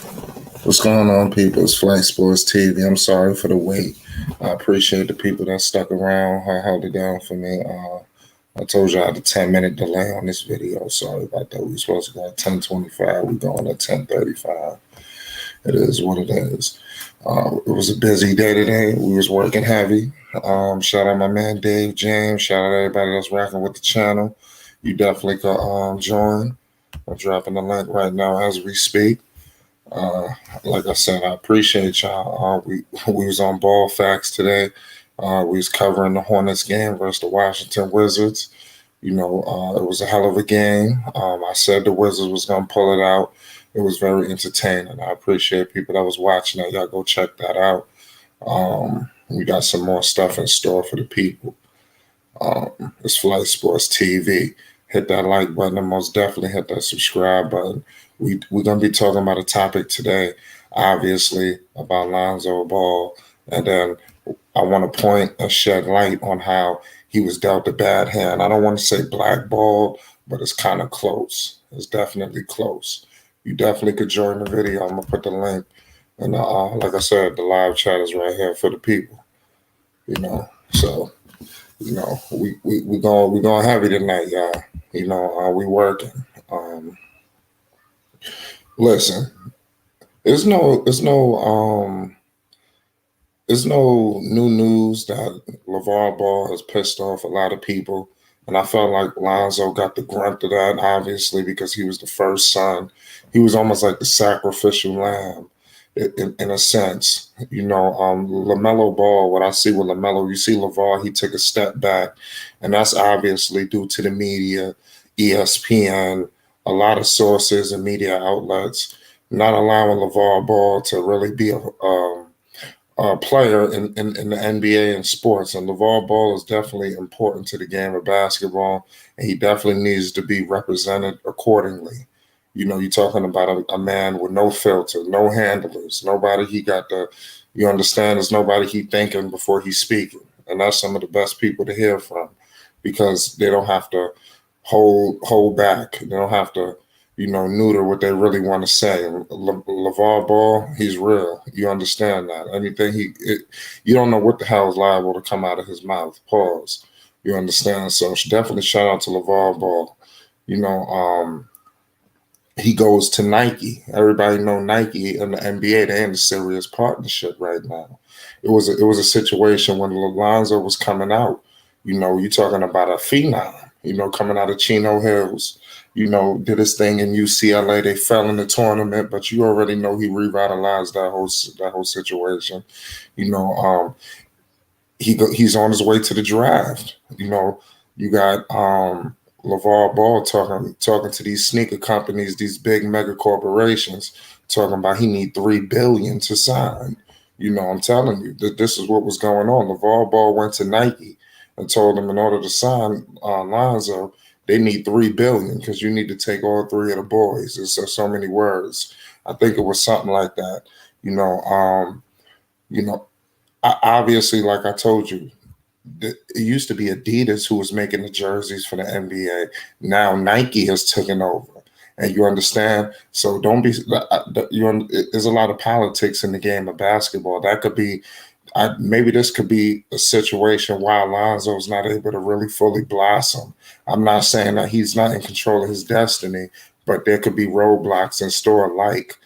What's going on, people? It's Flight Sports TV. I'm sorry for the wait. I appreciate the people that stuck around, held it down for me. I told you I had a 10-minute delay on this video. Sorry about that. We were supposed to go at 10:25. We're going at 10:35. It is what it is. It was a busy day today. We was working heavy. Shout out my man Dave James. Shout out everybody that's rocking with the channel. You definitely can join. I'm dropping the link right now as we speak. Uh, like I said, I appreciate y'all. We was on Ball Facts today. We was covering the Hornets game versus the Washington Wizards. It was a hell of a game. I said the Wizards was gonna pull it out. It was very entertaining. I appreciate people that was watching that. Y'all go check that out. We got some more stuff in store for the people. It's Flight Sports TV. Hit that like button and most definitely hit that subscribe button. We're gonna be talking about a topic today, obviously about Lonzo Ball, and then I want to point and shed light on how he was dealt a bad hand. I don't want to say blackballed, but it's kind of close. It's definitely close. You definitely could join the video. I'm gonna put the link, and like I said, the live chat is right here for the people. So we going heavy tonight, y'all. We working. Um, Listen, it's no new news that LeVar Ball has pissed off a lot of people, and I felt like Lonzo got the grunt of that, obviously, because he was the first son. He was almost like the sacrificial lamb, in a sense. LaMelo Ball. What I see with LaMelo, you see LeVar, he took a step back, and that's obviously due to the media, ESPN, a lot of sources and media outlets not allowing LeVar Ball to really be a player in the NBA and sports. And LeVar Ball is definitely important to the game of basketball, and he definitely needs to be represented accordingly. You're talking about a man with no filter, no handlers, nobody he got the, you understand, there's nobody he thinking before he's speaking. And that's some of the best people to hear from because they don't have to hold back. They don't have to, neuter what they really want to say. LeVar Ball, he's real. You understand that. You don't know what the hell is liable to come out of his mouth. Pause. You understand? So definitely shout out to LeVar Ball. He goes to Nike. Everybody know Nike and the NBA. They're in a serious partnership right now. It was a situation when Lonzo was coming out. You're talking about a phenom. Coming out of Chino Hills. Did his thing in UCLA. They fell in the tournament, but you already know he revitalized that whole situation. You know, he's on his way to the draft. You got LeVar Ball talking to these sneaker companies, these big mega corporations, talking about he need $3 billion to sign. I'm telling you that this is what was going on. LeVar Ball went to Nike and told them in order to sign Lonzo, they need $3 billion because you need to take all three of the boys. It's so many words. I think it was something like that. You know, um, you know, obviously, like I told you, it used to be Adidas who was making the jerseys for the NBA. Now Nike has taken over, and you understand. So don't be. There's a lot of politics in the game of basketball. That could be. Maybe this could be a situation why Alonzo's not able to really fully blossom. I'm not saying that he's not in control of his destiny, but there could be roadblocks in store like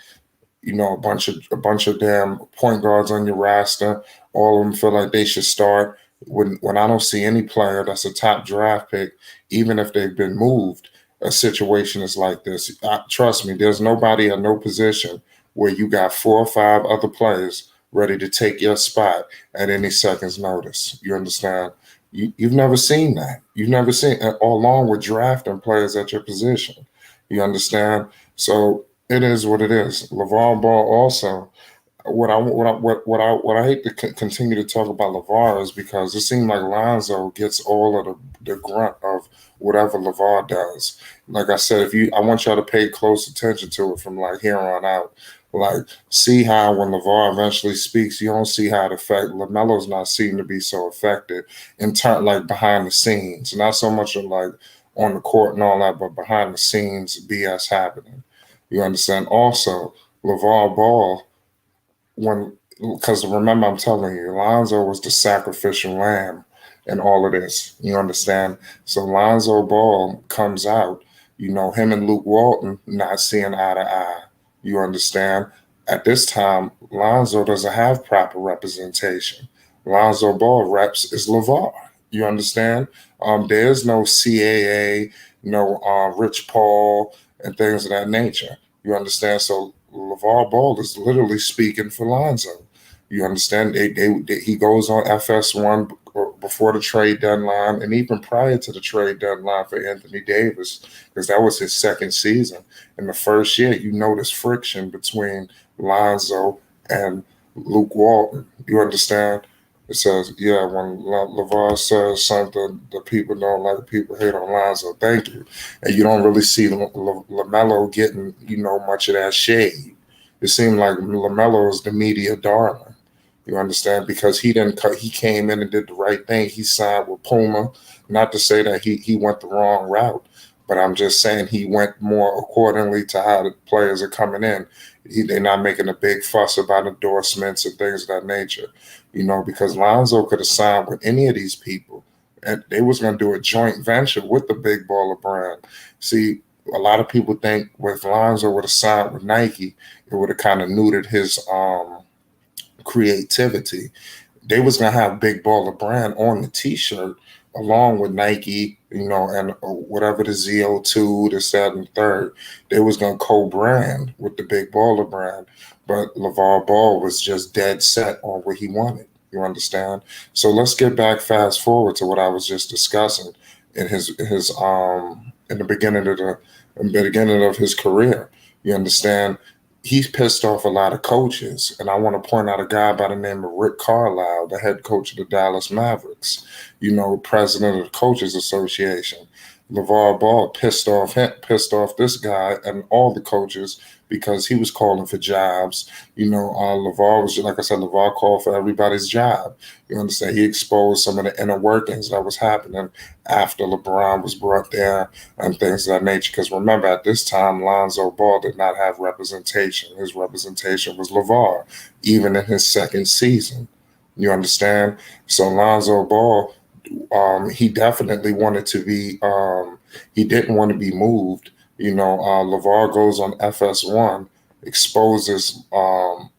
a bunch of damn point guards on your roster. All of them feel like they should start. When I don't see any player that's a top draft pick, even if they've been moved, a situation is like this. Trust me, there's nobody at no position where you got 4 or 5 other players ready to take your spot at any second's notice. You understand? You've never seen that. You've never seen, along with drafting players at your position. You understand? So it is what it is. LeVar Ball also. What I hate to continue to talk about LeVar is because it seems like Lonzo gets all of the grunt of whatever LeVar does. Like I said, I want y'all to pay close attention to it from like here on out. Like, see how when LeVar eventually speaks, you don't see how it affects. LaMelo's not seen to be so affected in turn, like behind the scenes, not so much of like on the court and all that, but behind the scenes BS happening. You understand? Also, LeVar Ball, because remember, I'm telling you, Lonzo was the sacrificial lamb in all of this. You understand? So Lonzo Ball comes out, him and Luke Walton not seeing eye to eye. You understand? At this time, Lonzo doesn't have proper representation. Lonzo Ball reps is LeVar. You understand? There's no CAA, no Rich Paul, and things of that nature. You understand? So LeVar Ball is literally speaking for Lonzo. You understand? He goes on FS1 before the trade deadline and even prior to the trade deadline for Anthony Davis, because that was his second season. In the first year, you notice friction between Lonzo and Luke Walton. You understand? It says, yeah, when LeVar says something, the people don't like, people hate on Lonzo. Thank you. And you don't really see LaMelo getting, much of that shade. It seemed like LaMelo is the media darling. You understand? Because he didn't cut, he came in and did the right thing. He signed with Puma. Not to say that he went the wrong route, but I'm just saying he went more accordingly to how the players are coming in. They're not making a big fuss about endorsements and things of that nature, because Lonzo could have signed with any of these people, and they was going to do a joint venture with the Big Baller brand. See, a lot of people think if Lonzo would have signed with Nike, it would have kind of neutered his creativity. They was gonna have Big Baller brand on the T-shirt along with Nike, and whatever the ZO2, the that, and third. They was gonna co-brand with the Big Baller brand, but LeVar Ball was just dead set on what he wanted. You understand? So let's get back fast forward to what I was just discussing in his in the beginning of his career. You understand? He's pissed off a lot of coaches. And I want to point out a guy by the name of Rick Carlisle, the head coach of the Dallas Mavericks, president of the Coaches Association. LeVar Ball pissed off this guy and all the coaches because he was calling for jobs. LeVar was, like I said, LeVar called for everybody's job. You understand? He exposed some of the inner workings that was happening after LeBron was brought there and things of that nature. Because remember, at this time, Lonzo Ball did not have representation. His representation was LeVar, even in his second season. You understand? So Lonzo Ball, he definitely wanted to be, he didn't want to be moved. LeVar goes on FS1, exposes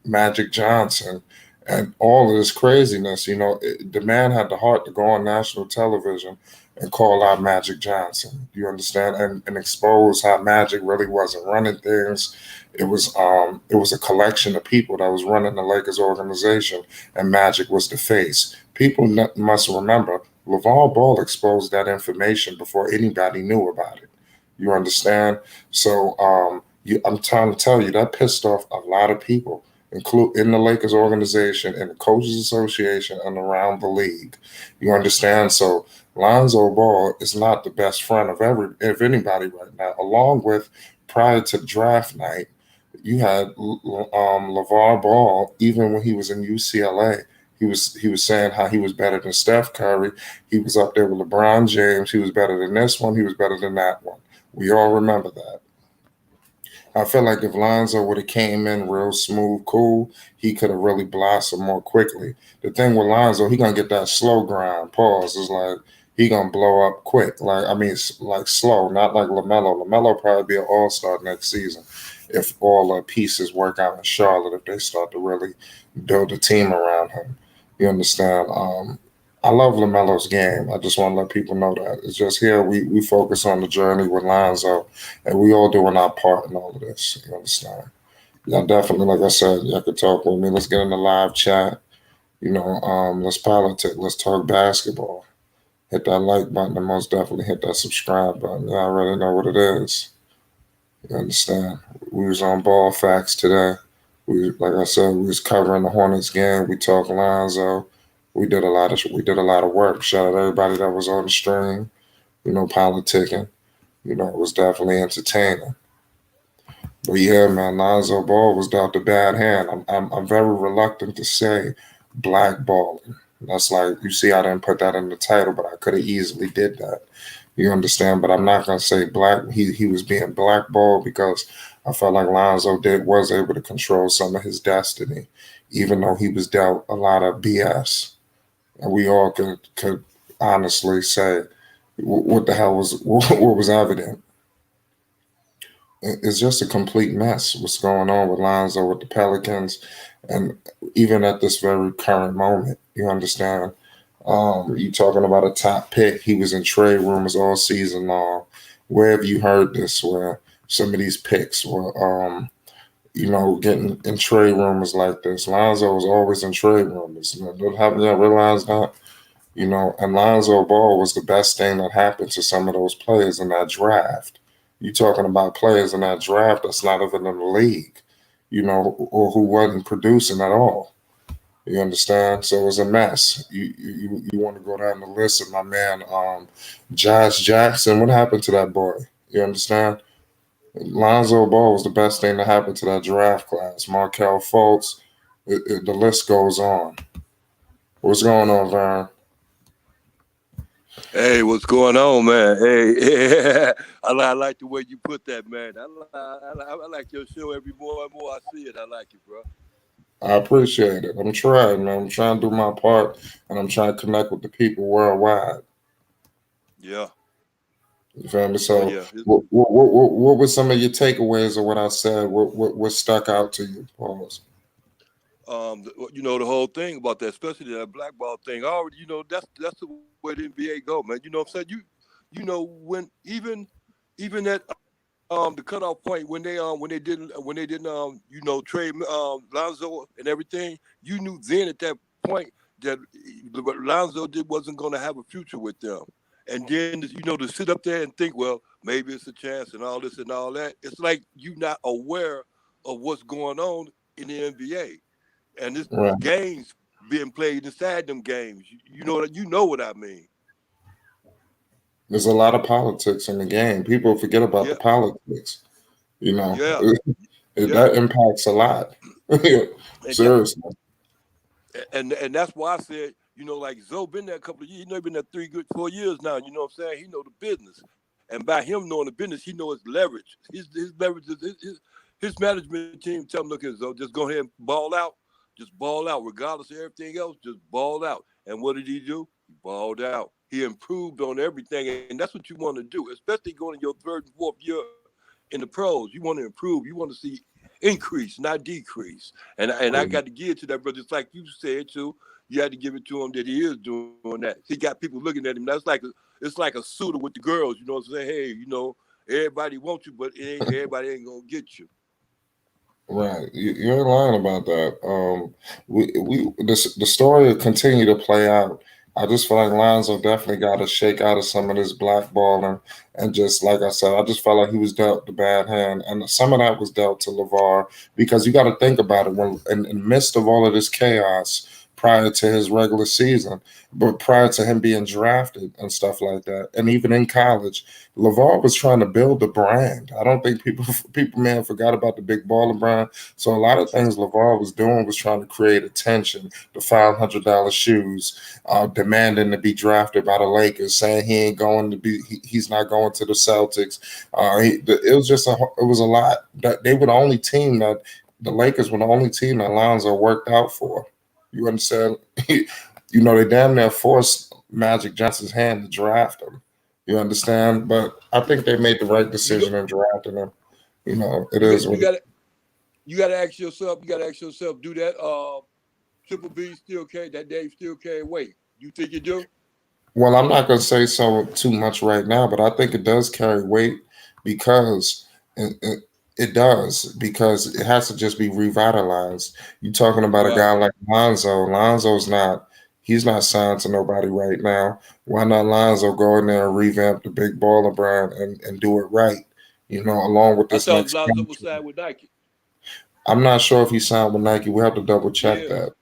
Magic Johnson and all of this craziness. The man had the heart to go on national television and call out Magic Johnson. You understand? And expose how Magic really wasn't running things. It was a collection of people that was running the Lakers organization, and Magic was the face. People must remember LeVar Ball exposed that information before anybody knew about it. You understand? So I'm trying to tell you that pissed off a lot of people, include in the Lakers organization, in the Coaches Association, and around the league. You understand? So Lonzo Ball is not the best friend of anybody right now. Along with prior to draft night, you had LeVar Ball, even when he was in UCLA. He was saying how he was better than Steph Curry. He was up there with LeBron James. He was better than this one. He was better than that one. We all remember that. I feel like if Lonzo would have came in real smooth, cool, he could have really blossomed more quickly. The thing with Lonzo, he gonna get that slow grind. Pause. It's like he gonna blow up quick. Like slow, not like LaMelo. LaMelo probably be an all-star next season if all the pieces work out in Charlotte. If they start to really build a team around him, you understand. I love LaMelo's game. I just want to let people know that. It's just here we focus on the journey with Lonzo, and we all doing our part in all of this. You understand? Yeah, definitely. Like I said, y'all could talk with me. Let's get in the live chat. Let's politic. Let's talk basketball. Hit that like button and most definitely hit that subscribe button. Y'all already know what it is. You understand? We was on Ball Facts today. Like I said, we was covering the Hornets game. We talked Lonzo. We did a lot of work. Shout out to everybody that was on the stream, politicking. It was definitely entertaining. But yeah, man, Lonzo Ball was dealt a bad hand. I'm very reluctant to say blackballing. That's like, you see, I didn't put that in the title, but I could have easily did that. You understand? But I'm not gonna say he was being blackballed, because I felt like Lonzo was able to control some of his destiny, even though he was dealt a lot of BS. And we all could honestly say what the hell was what was evident. It's just a complete mess. What's going on with Lonzo with the Pelicans, and even at this very current moment, you understand. You talking about a top pick? He was in trade rumors all season long. Where have you heard this? Where some of these picks were, getting in trade rumors like this? Lonzo was always in trade rumors. Haven't you realized that? And Lonzo Ball was the best thing that happened to some of those players in that draft. You talking about players in that draft that's not even in the league, or who wasn't producing at all. You understand? So it was a mess. You want to go down the list of my man, Josh Jackson. What happened to that boy? You understand? Lonzo Ball was the best thing to happen to that draft class. Markel Fultz. The list goes on. What's going on, Vern? Hey, what's going on, man? Hey, I like the way you put that, man. I like your show every more and more I see it. I like it, bro. I appreciate it. I'm trying, man. I'm trying to do my part, and I'm trying to connect with the people worldwide. Yeah. You feel me? Oh, So, yeah. what were some of your takeaways of what I said? What stuck out to you? Pause. The whole thing about that, especially that blackball thing. Already, that's the way the NBA go, man. You know what I'm saying? When even at the cutoff point when they didn't trade Lonzo and everything, you knew then at that point that Lonzo wasn't going to have a future with them. And then to sit up there and think, well, maybe it's a chance and all this and all that. It's like you're not aware of what's going on in the NBA, and this Right. games being played inside them games. You know what I mean? There's a lot of politics in the game. People forget about the Yeah, politics. You know, yeah, yeah. that impacts a lot. And that, Seriously. and that's why I said, like Zoe been there a couple of years. Been there 3 good 4 years now. You know what I'm saying? He know the business, and by him knowing the business, he know his leverage. His leverage is his management team. Tell him, look here, Zoe, just go ahead and ball out. Just ball out, regardless of everything else. Just ball out. And what did he do? He balled out. He improved on everything, and that's what you want to do, especially going in your third and fourth year in the pros. You want to improve. You want to see increase, not decrease. And I got to give it to that brother. It's like you said too. You had to give it to him that he is doing that. He got people looking at him. It's like a suitor with the girls. You know what I'm saying? Hey, everybody wants you, but everybody ain't gonna get you. Right, you ain't lying about that. The story will continue to play out. I just feel like Lonzo definitely got to shake out of some of this blackballing, and just like I said, I just felt like he was dealt the bad hand, and some of that was dealt to LeVar because you got to think about it when in the midst of all of this chaos prior to his regular season, but prior to him being drafted and stuff like that, and even in college. LeVar was trying to build a brand. I don't think people may have forgot about the big baller brand. So a lot of things LeVar was doing was trying to create attention. The $500 shoes, demanding to be drafted by the Lakers, saying he ain't going to be, he's not going to the Celtics. It was it was a lot. That they were the only team that the Lakers were the only team that Lonzo worked out for. You understand? They damn near forced Magic Johnson's hand to draft him. You understand? But I think they made the right You go, decision in drafting him. It you is got what you it. got to you got to ask yourself. You got to ask yourself. Do that Triple B still carry that Dave still carry weight? You think you do? Well, I'm not going to say so too much right now, but I think it does carry weight because it does because it has to just be revitalized. You're talking about a guy Right. like Lonzo. Lonzo's not. He's not signed to nobody right now. Why not Lonzo go in there and revamp the big baller brand and do it right? Along with I this thought next Lonzo was contract. signed with Nike. I'm not sure if he signed with Nike. We have to double check Yeah, that.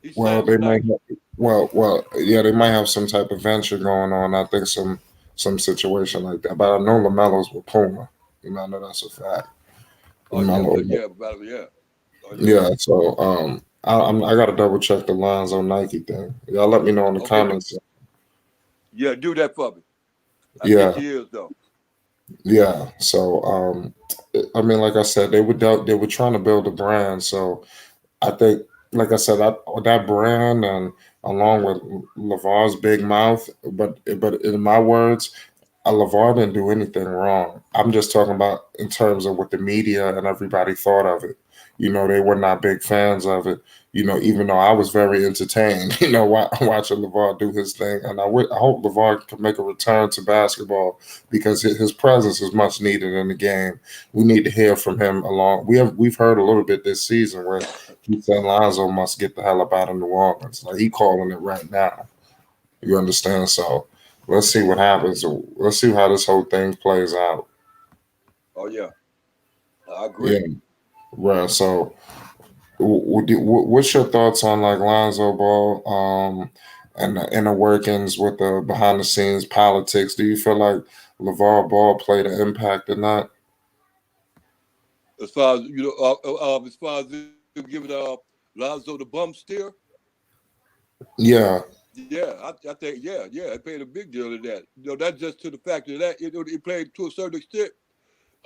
he Well, signed they with might. Nike. Yeah, they might have some type of venture going on. I think some situation like that. But I know Lamelo's with Puma. I know that's a fact. Oh yeah, Lamelo, yeah, yeah. Oh yeah. yeah. So I got to double check the lines on Nike thing. Y'all let me know in the Okay, comments. yeah, do that for me. I think Yeah, he is though. Yeah. So I mean, like I said, they were trying to build a brand. So I think, like I said, that brand and along with LeVar's big mouth, but in my words, LeVar didn't do anything wrong. I'm just talking about in terms of what the media and everybody thought of it. They were not big fans of it. Even though I was very entertained, watching LeVar do his thing, and I hope LeVar can make a return to basketball because his presence is much needed in the game. We need to hear from him along. We've heard a little bit this season where he said Lonzo must get the hell up out of New Orleans. Like he calling it right now. You understand? So let's see what happens. Let's see how this whole thing plays out. Oh yeah, I Yeah, agree. right. So, what's your thoughts on like Lonzo Ball, and the inner workings with the behind the scenes politics? Do you feel like LeVar Ball played an impact in that? As far as as far as them giving Lonzo the bum steer, Yeah, yeah, I think yeah, it played a big deal in that. That's just to the fact of that it played to a certain extent.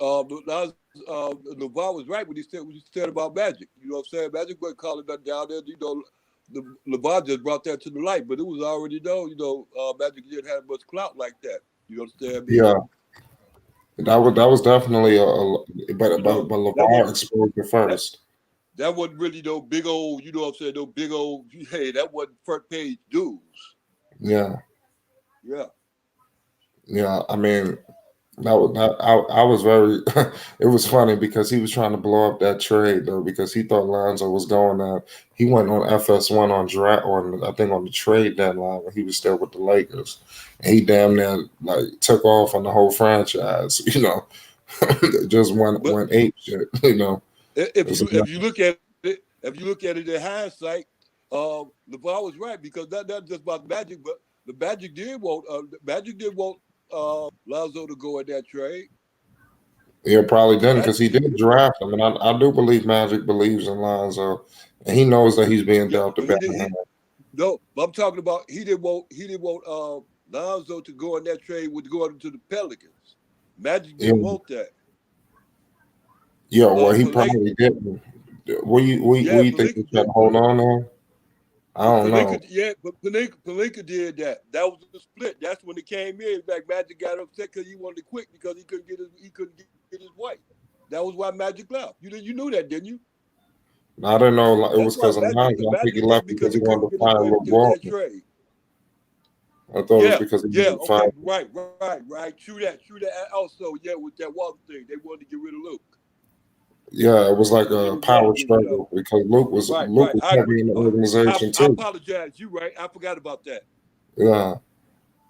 LeVar was right when he said about Magic. You know what I'm saying? Magic wasn't calling that down there. LeVar just brought that to the light, but it was already known. Magic didn't have much clout like that. You understand me? yeah. That was definitely but That LeVar wasn't exposed it that first. that wasn't really no big old. You know what I'm saying? No big old. Hey, that wasn't front page news. Yeah, Yeah, yeah. I mean, I was very. It was funny because he was trying to blow up that trade though because he thought Lonzo was going out. He went on FS1 on draft on I think on the trade deadline when he was still with the Lakers, and he damn near like took off on the whole franchise. Just but went ape shit. if It's you like, if you look at if you look at it in hindsight, LeVar was right because that's just about Magic, but the Magic did want Lonzo to go in that trade. yeah, probably didn't because Magic he did, did draft him, and I do believe Magic believes in Lonzo, and he knows that he's being yeah, dealt a but bad he hand. no. But I'm talking about he didn't want Lonzo to go in that trade with going to the Pelicans. Magic Yeah, didn't want that. yeah, well, he Palay, probably didn't. What yeah, you think he tried to hold on to? I don't know. Palinka, yeah, but Palinka did that. That was a split. That's when it came in. Like Magic got upset because he wanted to quit because he couldn't get his wife. That was why Magic left. You knew that, didn't you? I didn't know like, it That's was why because of Lonzo. I think he Magic left left because because he he wanted couldn't to get his fire wife Luke in that Walton. trade. I thought it was Yeah, because he yeah, wanted to fire. okay, right. True that. Also, yeah, with that Walton thing, they wanted to get rid of Luke Yeah, it was like because they a didn't want him power getting struggle because Luke right. was I heavy agree. in the I, organization I too. apologize. You right. I forgot about that. Yeah.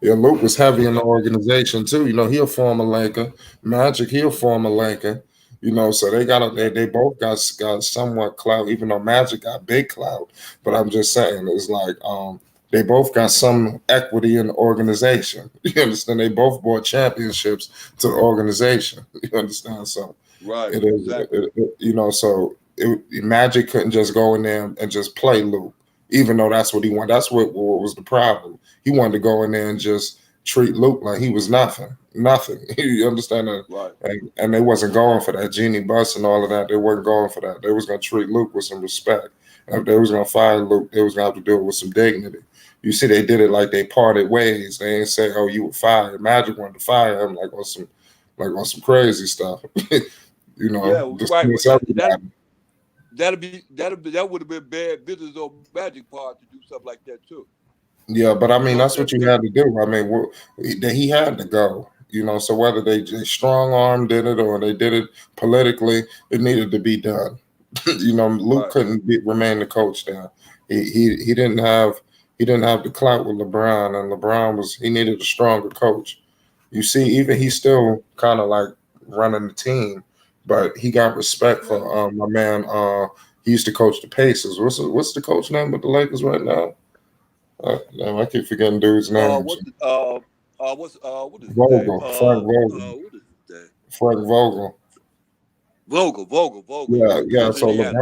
Yeah, Luke was heavy in the Yeah, organization too. He a former Laker. Magic, he a former Laker. So yeah. they both got somewhat clout, even though Magic got big clout. But I'm just saying, it's like they both got some equity in the organization. You understand? They both brought championships to the organization. You understand? So Right. it is, Exactly. so Magic couldn't just go in there and just play Luke, even though that's what he wanted. That's what was the problem. He wanted to go in there and just treat Luke like he was nothing, nothing. You understand that? Right. And they wasn't going for that Genie Bus and all of that. They weren't going for that. They was gonna treat Luke with some respect. And if they was gonna fire Luke, they was gonna have to do it with some dignity. You see, they did it like they parted ways. They ain't say, "Oh, you were fired." Magic wanted to fire him like on some crazy stuff. Yeah. Right. Well, Dismiss everybody. that would have been bad business on Magic part to do something like that too. Yeah, but I You mean, know what I'm that's saying? what you Because had to do. I mean, he had to go. So whether they strong arm did it or they did it politically, it needed to be done. Luke right. couldn't remain the coach there. He didn't have the clout with LeBron, and he needed a stronger coach. You see, even he's still kind of like running the team, but he got respect Yeah. for my man. He used to coach the Pacers. What's the coach name with the Lakers right now? Damn, I keep forgetting dudes' names. What is his name? Vogel, Frank Vogel, What is his name? Frank Vogel. Vogel. Yeah, Yeah, yeah. because So Indiana.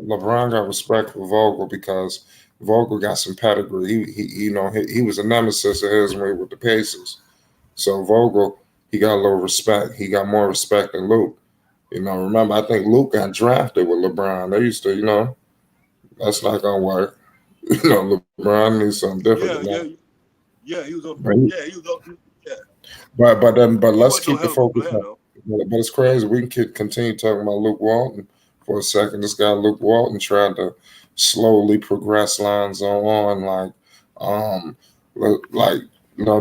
LeBron got respect for Vogel because Vogel got some pedigree. He was a nemesis of his when he with the Pacers. So Vogel, he got a little respect. He got more respect than Luke. Remember, I think Luke got drafted with LeBron. They used to, that's not gonna work. LeBron needs something different than Yeah, that. yeah, yeah. He was on. But, Yeah, he was on. Yeah, but he let's wasn't no keep the hell of a focus player on. though. But it's crazy. We can continue talking about Luke Walton for a second. This guy Luke Walton tried to slowly progress Lonzo on, um, like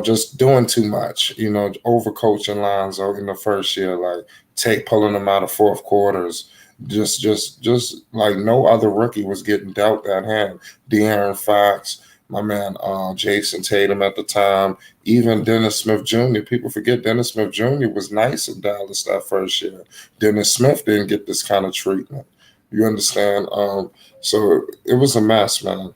just doing too much. Overcoaching Lonzo in the first year, like take pulling him out of fourth quarters. Just like no other rookie was getting dealt that hand. De'Aaron Fox, my man, Jason Tatum at the time, even Dennis Smith Jr. People forget Dennis Smith Jr. was nice in Dallas that first year. Dennis Smith didn't get this kind of treatment. You understand? So it was a mess, man.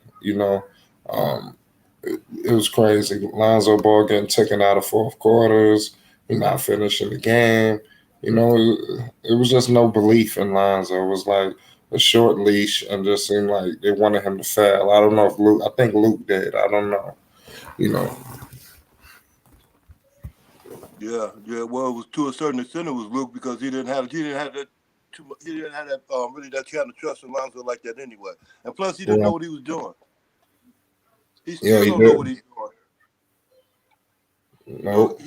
Um, it was crazy. Lonzo Ball getting taken out of fourth quarters, he not finishing the game. It was just no belief in Lonzo. It was like a short leash and just seemed like they wanted him to fail. I don't know if Luke, I think Luke did. I don't know. You know, Yeah, yeah. Well, it was to a certain extent it was Luke because he didn't have that he didn't have that really that kind of trust in Lonzo like that anyway. And plus, he didn't yeah, know what he was doing. He yeah, still he don't know did. what he's doing. You know, Nope.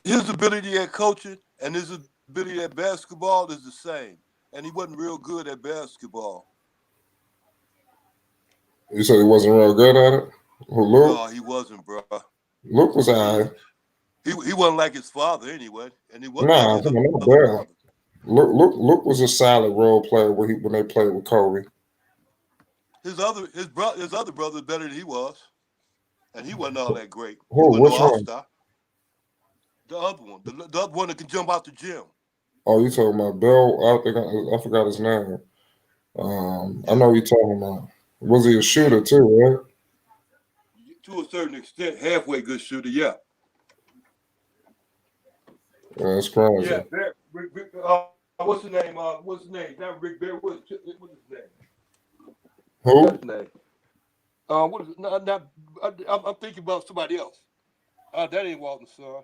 his ability at coaching and his ability at basketball is the same. And he wasn't real good at basketball. You said he wasn't real good at it. Who, Luke? No, he wasn't, bro. Luke was He alright. was he wasn't like his father anyway, and he wasn't like Nah, his come on, not other bad. brothers. Luke was a solid role player when they played with Kobe. His other brother better than he was, and he wasn't all that great. He Who? wasn't no Which all one? star. The other one, the other one that can jump out the gym. Oh, you talking about Bill? I forgot his name. I Yeah, know you talking about. Was he a yeah. shooter too? Right? To a certain extent, halfway good shooter. Yeah, Yeah, that's crazy. yeah. What's the name? What's his name? Not Rick Bear. What's his name? Forgot his Who? name. What is it? No, not, I'm thinking about somebody else. That ain't Walton's son.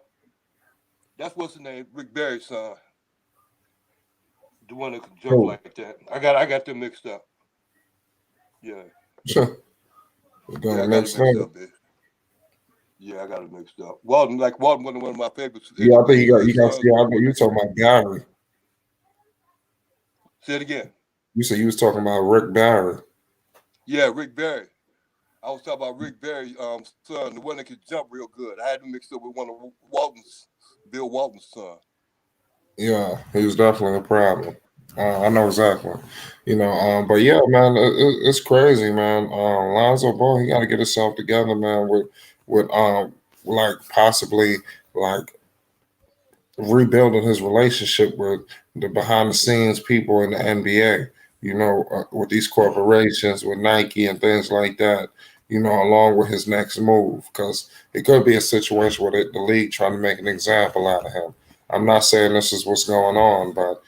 That's what's his name? Rick Barry's son. The one that can jump Who? like that. I got them mixed up. Yeah, Got yeah. I got it mixed mixed up. up, bitch. Yeah, I got it mixed up. Walton, one of my favorite Yeah, I think you got. sons. Yeah, Was I the think one you that talking about Barry. say it again. You said you was talking about Rick Barry. Yeah, Rick Barry. I was talking about Rick Barry, son, the one that could jump real good. I had him mixed up with one of Bill Walton's son. Yeah, he was definitely a problem. I know exactly. But yeah, man, it's crazy, man. Lonzo Ball, he got to get himself together, man. With like possibly like rebuilding his relationship with the behind the scenes people in the NBA, with these corporations, with Nike and things like that, along with his next move. Because it could be a situation where the league trying to make an example out of him. I'm not saying this is what's going on, but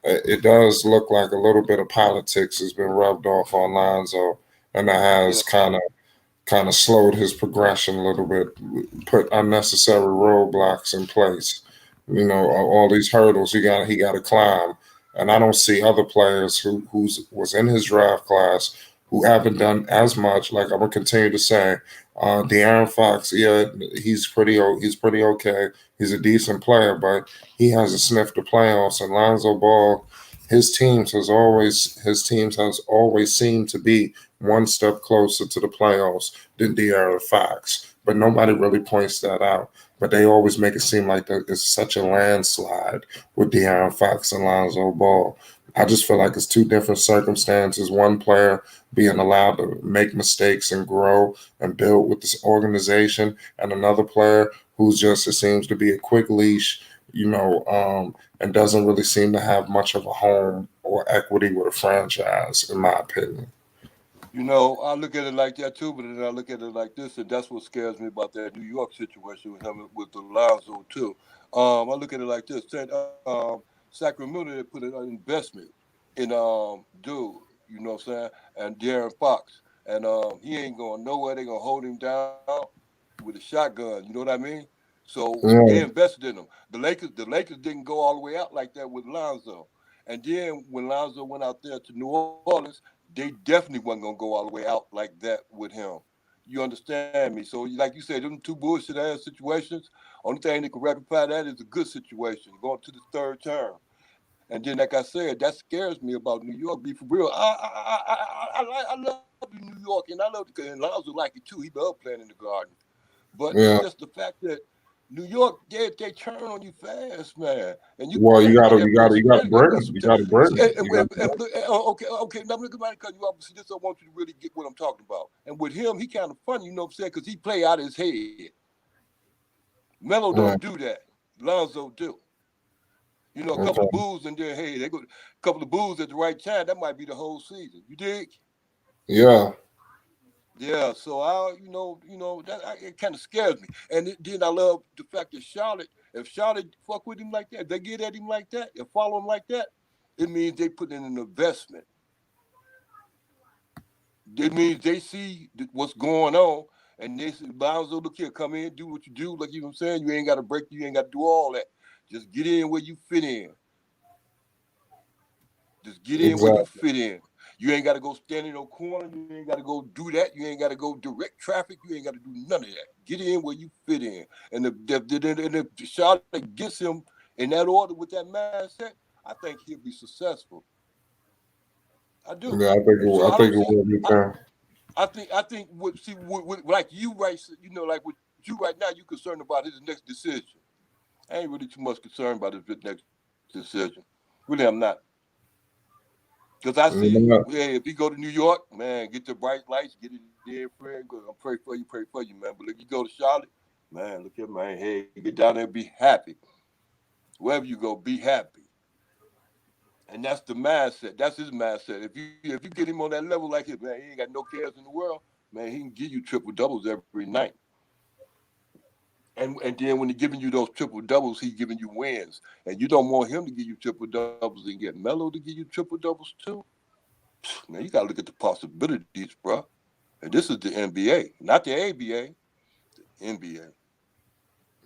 it does look like a little bit of politics has been rubbed off on Lonzo, and that has Yeah, kind of slowed his progression a little bit, put unnecessary roadblocks in place. All these hurdles he got to climb, and I don't see other players who's was in his draft class who haven't done as much. Like I'm gonna continue to say, De'Aaron Fox, yeah, he's pretty okay. He's a decent player, but he hasn't sniffed the playoffs. And Lonzo Ball, his teams has always seemed to be one step closer to the playoffs than De'Aaron Fox. But nobody really points that out. But they always make it seem like it's such a landslide with De'Aaron Fox and Lonzo Ball. I just feel like it's two different circumstances. One player being allowed to make mistakes and grow and build with this organization, and another player who's just, it seems to be a quick leash, and doesn't really seem to have much of a home or equity with a franchise, in my opinion. I look at it like that too, but then I look at it like this, and that's what scares me about that New York situation with him with Alonzo too. I look at it like this: Sacramento they put an investment in dude, you know what I'm saying, and Darren Fox, and he ain't going nowhere. They gonna hold him down with a shotgun. You know what I mean? So they Yeah, invested in him. The Lakers didn't go all the way out like that with Lonzo. And then when Lonzo went out there to New Orleans, they definitely wasn't gonna go all the way out like that with him. You understand me? So like you said, them two bullshit ass situations. Only thing that can rectify that is a good situation going to the third term. And then, like I said, that scares me about New York. Be for real. I love New York, and I love and Lonzo like it too. He love playing in the Garden. But it's just the yeah. fact that New York, they turn on you fast, man, and you Well, can't you be gotta, that you gotta, bullshit. you Man, gotta you got bring some them. time. You gotta bring them. You got to bring. Okay. Now look at my cut you off. See, this I want you to really get what I'm talking about. And with him, he kind of funny, you know what I'm saying? Because he play out his head. Melo don't Right. do that. Lonzo do. You know, a couple of Okay. bulls and then hey, they go a couple of bulls at the right time. That might be the whole season. You dig? Yeah. Yeah, so it kind of scares me. And then I love the fact that Charlotte, if Charlotte fuck with him like that, if they get at him like that, and follow him like that, it means they put in an investment. It means they see what's going on, and they say, Lonzo, look here, come in, do what you do. Like you know what I'm saying, you ain't got to break, you ain't got to do all that. Just get in where you fit in. Just get in where you Exactly. fit in. You ain't got to go stand in no corner. You ain't got to go do that. You ain't got to go direct traffic. You ain't got to do none of that. Get in where you fit in. And if Charlotte gets him in that order with that mindset, I think he'll be successful. I do. Yeah, I think it. So I I think don't it see. will be I, fine. I think like you right, like with you right now, you concerned about his next decision. I ain't really too much concerned about his next decision. Really, I'm not. Because I see, Yeah, hey, if you go to New York, man, get the bright lights, get it in, friend. Go, I pray for you, man. But if you go to Charlotte, man, look at man, hey, get down there, and be happy. Wherever you go, be happy. And that's the mindset. That's his mindset. If you get him on that level like it, man, he ain't got no cares in the world. Man, he can give you triple doubles every night. And then when he's giving you those triple doubles, he's giving you wins. And you don't want him to give you triple doubles and get Melo to give you triple doubles too. Man, you gotta look at the possibilities, bro. And this is the NBA, not the ABA, NBA.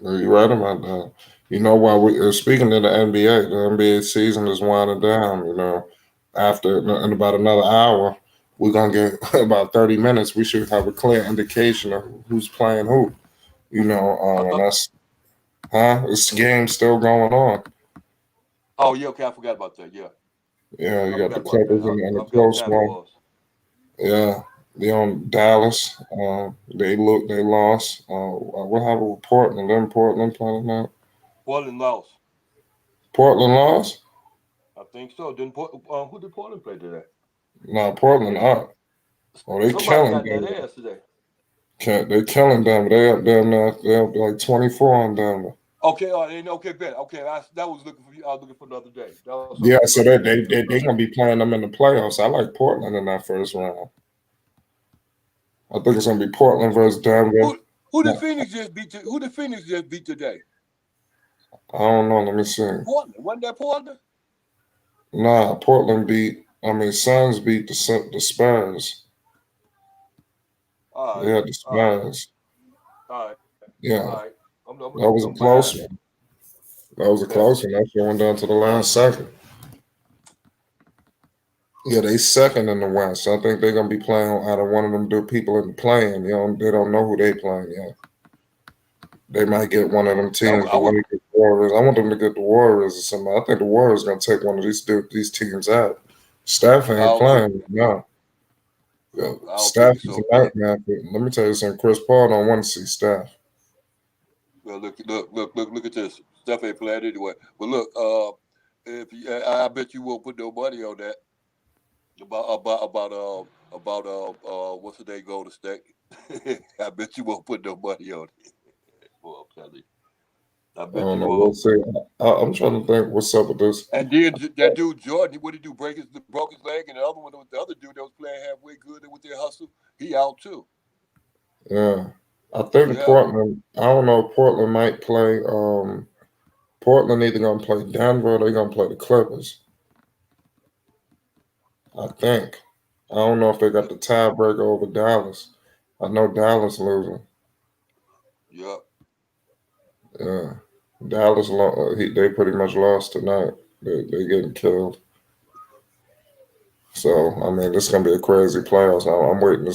you're right about that. You know, while we speaking of the NBA season is winding down. You know, after in about another hour, we're gonna get about 30 minutes. We should have a clear indication of who's playing who. You know, and that's this game's still going on. Oh yeah, okay, I forgot about that. Yeah, Yeah, you I got the forgot about that. Clippers and I the forgot what close time it one. was. Yeah, they on Dallas. They lost. What happened with Portland? Them Portland playing now. Portland lost. Portland lost. I think so. Who did Portland play today? No, Portland They up. Oh, they somebody killing got in that them. ass today. They killing them. They up there now. They up like 24 on them. Okay, okay, Ben. Okay, that was looking for you. I was looking for the other day. That was something I Yeah, was so looking for. they gonna be playing them in the playoffs. I like Portland in that first round. I think it's gonna be Portland versus Denver. Who did Phoenix just beat? Who did Phoenix just beat today? I don't know. Let me see. Portland. Wasn't that Portland? Nah, Portland beat. I mean, Suns beat the Spurs. All They right, had the all right, Spurs. all right, all Yeah, right. that was I'm a behind close that. one. That was a Yeah. close one. That shit went down to the last second. Yeah, they second in the West. I think they're gonna be playing out of one of them people in the playing. They don't know who they playing yet. They might get one of them I, teams. I The would. way the Warriors. I want them to get the Warriors or something. I think the Warriors gonna take one of these teams out. Steph I ain't don't think. playing no. Yeah, I don't Steph think is a so. nightmare. Let me tell you something. Chris Paul don't want to see Steph. Well, look at this. Steph ain't playing anyway. But look, if you, I bet you won't put no money on that about what's the day go to state. I bet you won't put no money on it. Well, I'm telling you, I I bet don't you know. We'll won't. see. I'm trying to think what's up with this. And then that dude Jordan, what did he do? Broke his leg, and the other one, the other dude that was playing halfway good with their hustle, he out too. Yeah, I think Yeah. Portland. I don't know. Portland might play. Portland either gonna play Denver or they gonna play the Clippers. I think. I don't know if they got the tiebreaker over Dallas. I know Dallas losing. Yep. Yeah, they pretty much lost tonight. They getting killed. So I mean, this is gonna be a crazy playoffs. I'm waiting.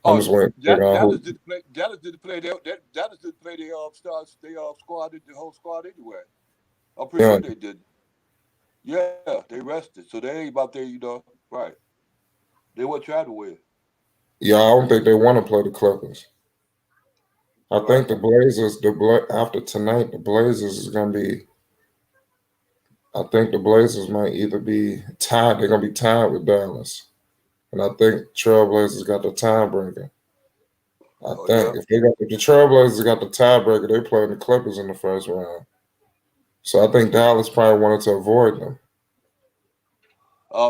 I'm Oh, just waiting to figure out Dallas who. didn't play. Dallas didn't play. Dallas didn't play their stars. They squad. The whole squad anyway. I'm pretty Yeah, sure they did. Yeah, they rested, so they ain't about there. Right? They weren't trying to win. yeah. I don't think they want to play the Clippers. I think Right. the Blazers, after tonight, the Blazers is gonna be. I think the Blazers might either be tied. They're gonna be tied with Dallas, and I think Trailblazers got the tiebreaker. I Oh think yeah. if the Trailblazers got the tiebreaker, they playing the Clippers in the first round. So I think Dallas probably wanted to avoid them.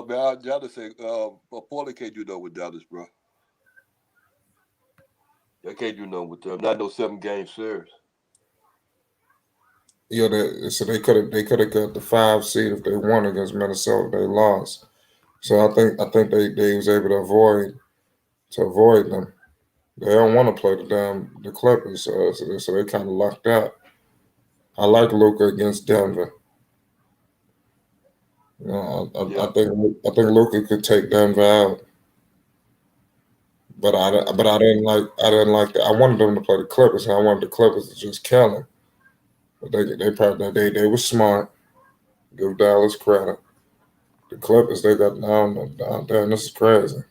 Man, Dallas say, Portland can't do nothing with Dallas, bro. They can't do nothing with them. Not no 7 game series. Yeah, so they could have got the 5 seed if they won against Minnesota. They lost. So I think they was able to avoid them. They don't want to play the Clippers, so they kind of locked out. I like Luca against Denver. You know, I Yeah. think I think Luca could take Denver out, but Hmm. I didn't like that. I wanted them to play the Clippers, and I wanted the Clippers to just kill them. But they probably they were smart. Give Dallas credit. The Clippers they got down. Damn, this is crazy.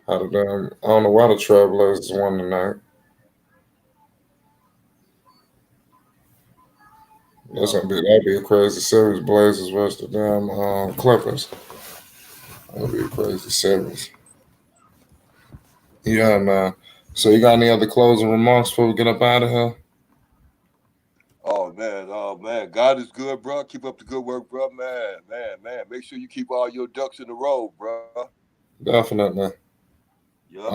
How did I don't know why the Trailblazers won tonight. Yeah. That'd be a crazy series. Blazers versus the damn Clippers. That'd be a crazy series. Yeah, man. So you got any other closing remarks before we get up out of here? Oh man. Oh man. God is good, bro. Keep up the good work, bro. Man. Make sure you keep all your ducks in a row, bro. Definitely. Yep.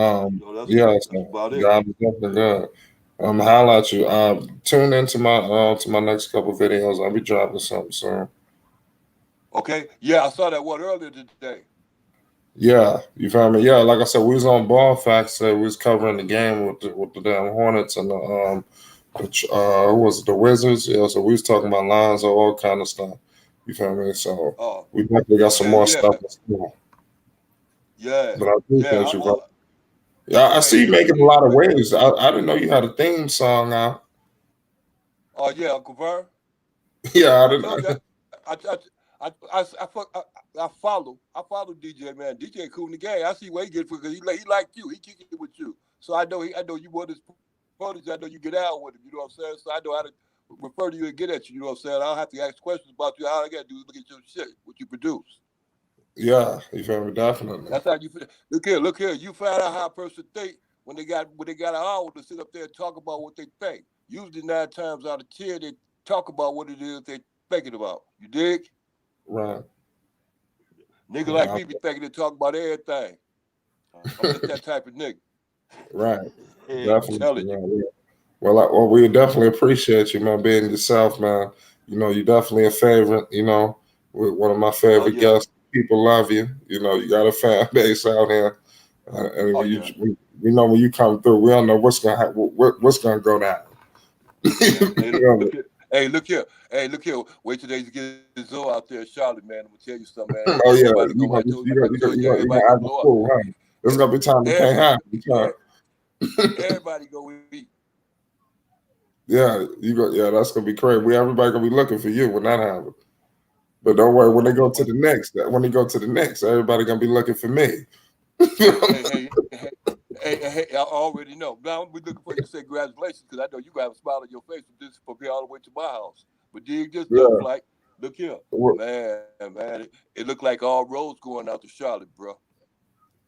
Yeah, That's so about it. God is definitely good. Holla at you. Tune into my next couple videos. I'll be dropping something soon. Okay. Yeah, I saw that one earlier today. Yeah, you feel me? Yeah, like I said, we was on Ball Facts today. We was covering the game with the damn Hornets and who was it, the Wizards? Yeah, so we was talking about Lonzo, all kind of stuff. You feel me? So Oh, we definitely got some hell more yeah. stuff in store. Yeah. But I Yeah. appreciate you, bro. Yeah, I see Hey, you look making a here. lot of waves. I didn't know you had a theme song out. Oh yeah, Uncle Vern. Yeah, I I told you, didn't. I follow DJ, man. DJ cool in the game. I see where he get because he like you. He kick it with you. So I know you want his protege. I know you get out with him. You know what I'm saying? So I know how to refer to you and get at you. You know what I'm saying? I don't have to ask questions about you. All I gotta do is look at your shit, what you produce. Yeah, you feel me? Definitely. That's how you feel. Look here. You find out how a person think when they got an hour to sit up there and talk about what they think. Usually 9 times out of 10 they talk about what it is they're thinking about. You dig? Right. Nigga like Yeah, me be thinking and talk about everything. I'm just that type of nigga. right. Hey, I'm Definitely, telling you. man. Yeah. Well, we definitely appreciate you, man, being yourself, man. You definitely a favorite. With one of my Oh favorite yeah. guests. People love you. You got a fan base out here, and Oh when yeah. we know when you come through, we don't know what's gonna happen, what's gonna go down. Yeah. Hey, You look know? here. Hey, look here. Hey, look here. Wait till they get Zoe out there in Charlotte, man. I'm gonna tell you something, man. Oh yeah, Everybody go. I told you, everybody gonna act a blow up. fool, huh? There's gonna be time to pay Everybody, half. everybody go eat. Yeah, yeah, that's gonna be crazy. Everybody gonna be looking for you when that happens. But don't worry, when they Oh go no, to man. the next, everybody gonna be looking for me. Hey, I already know. Now I'm looking for you to say congratulations because I know you got a smile on your face from here all the way to my house. But dig this though, Yeah. Flight. Look here. Well, Man. It looked like all roads going out to Charlotte, bro.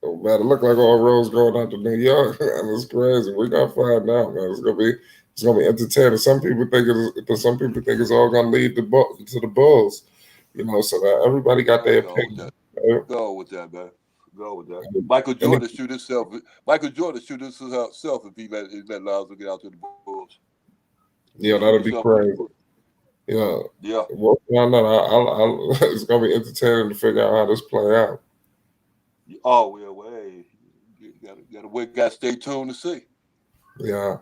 oh, man, it look like all roads going out to New York. Man, it's crazy. We gonna find out, man. It's gonna be entertaining. Some people think it's all gonna lead to the Bulls. So that everybody got their Go with opinion. that. Right? Go with that, man. Go with that. And, Michael and Jordan shoot himself. Michael Jordan shoot himself if he let Lonzo get out to the Bulls. He yeah, shoot that'll be himself in the foot. crazy. Yeah. Yeah. Well, no, no, it's gonna be entertaining to figure out how this play out. Oh well, hey, you gotta stay tuned to see. Yeah.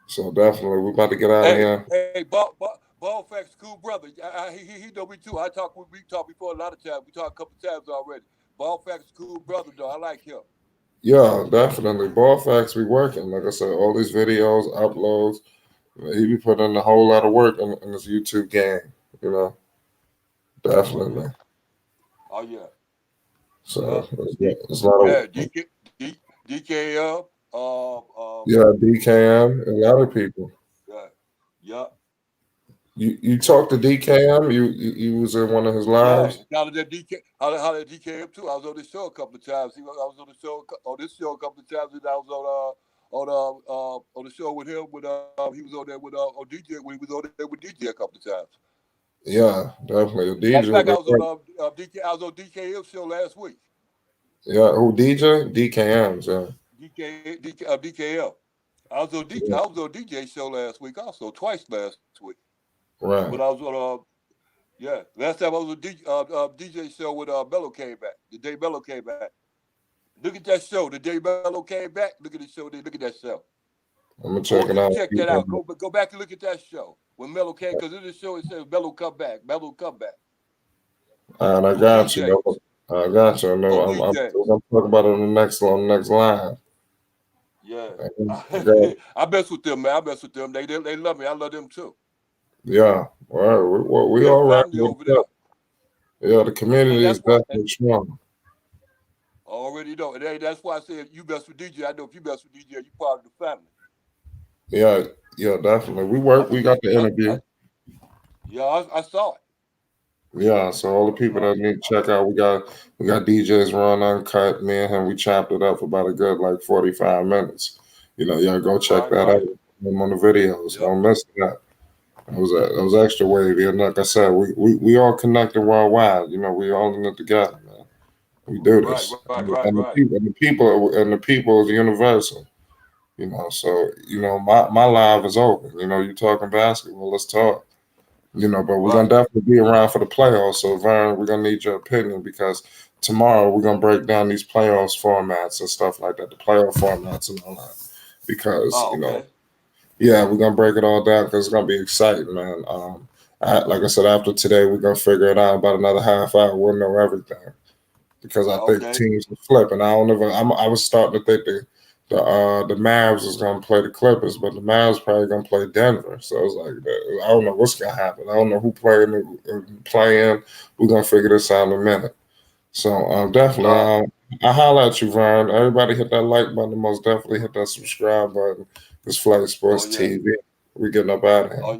So definitely, we're about to get out of Hey, here. hey, ball facts, cool brother. He know me too. We talked before a lot of times. We talked a couple times already. Ball facts, cool brother though. I like him. Yeah, definitely. Ball facts be working. Like I said, all these videos, uploads, he be putting in a whole lot of work in this YouTube game. You know, Oh yeah, definitely. oh yeah, yeah. So yeah, it's a lot of Yeah, DKL. yeah, Uh, DKM, a lot of people. yeah, yeah, You talked to DKM. You was in one of his yeah. lives. How did that DK? How did DKM too? I was on this show a couple of times. I was on the show on this show a couple of times, and I was on the show with him. With he was on there with on DJ when he was on there with DJ a couple of times. Yeah, definitely. A Matter of DJ fact, I been was on working. DK. I was on DKM show last week. Yeah, who DJ? DKMs. Yeah, DKL. yeah, I was on DJ show last week also twice last week. When I right. was on yeah, last time I was on DJ show with Mello came back. The day Mello came back. Look at that show. The day Mello came back. Look at the show. Look at that show. I'm gonna I want check you it to out. check that out. Go back and look at that show when Mello came because in the show it says Mello come back. Mello come back. And I On got you. DJs. I got you. I know. On I'm DJs. gonna talk about it on the next line. Yeah. I got I mess with them, man. I mess with them. They love me. I love them too. yeah. All right. We We a all right. family over there. Yeah, the And community is that's why definitely strong. I already know. That's why I said you mess with DJ. I know if you mess with DJ, you part of the family. Yeah, yeah, definitely. We I work. We see. got the interview. Yeah, I saw it. Yeah, so all the I people saw that it. need to check out, we got DJs Run Uncut. Me and him, we chopped it up for about a good like 45 minutes. Y'all go check Right, that out. right. I'm on the videos. Yep. Don't miss that. That was extra wavy. And like I said, we all connected worldwide. We all in it together, man. We do Right, this, right, right, and the right. people, and the people, and the people is universal. So my live is open. You talking basketball? Let's talk. But we're gonna Right. definitely be around for the playoffs. So Vern, we're gonna need your opinion because tomorrow we're gonna break down these playoffs formats and stuff like that, the playoff formats and all that. Because Oh, okay. yeah, we're gonna break it all down because it's gonna be exciting, man. Like I said, after today, we're gonna figure it out about another half hour. We'll know everything because I think Okay. teams are flipping. I don't know. I was starting to think the Mavs is gonna play the Clippers, but the Mavs probably gonna play Denver. So it's like I don't know what's gonna happen. I don't know who playing. We're gonna figure this out in a minute. So definitely, Right. I holler at you, Vern. Everybody hit that like button. Most definitely hit that subscribe button. It's Flight Oh Sports yeah. TV. We getting up out of Oh here.